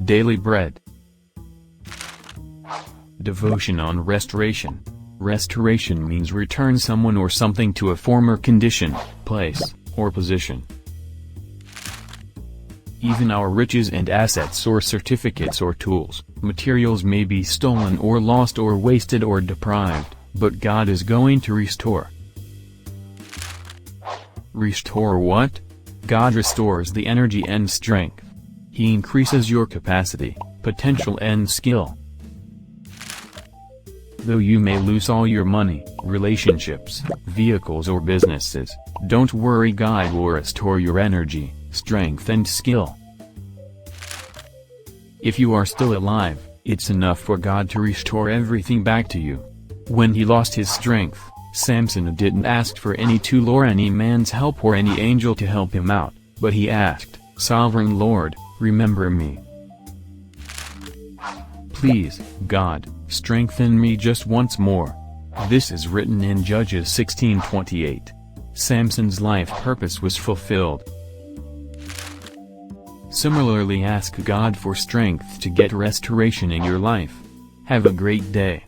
daily bread. Devotion on restoration. Restoration means return someone or something to a former condition, place, or position. Even our riches and assets or certificates or tools, materials may be stolen or lost or wasted or deprived, but God is going to restore. Restore what? God restores the energy and strength. He increases your capacity, potential and skill. Though you may lose all your money, relationships, vehicles or businesses, don't worry, God will restore your energy, strength and skill. If you are still alive, it's enough for God to restore everything back to you. When he lost his strength, Samson didn't ask for any tool or any man's help or any angel to help him out, but he asked, "Sovereign Lord, remember me. Please, God, strengthen me just once more." This is written in Judges 16:28. Samson's life purpose was fulfilled. Similarly, ask God for strength to get restoration in your life. Have a great day.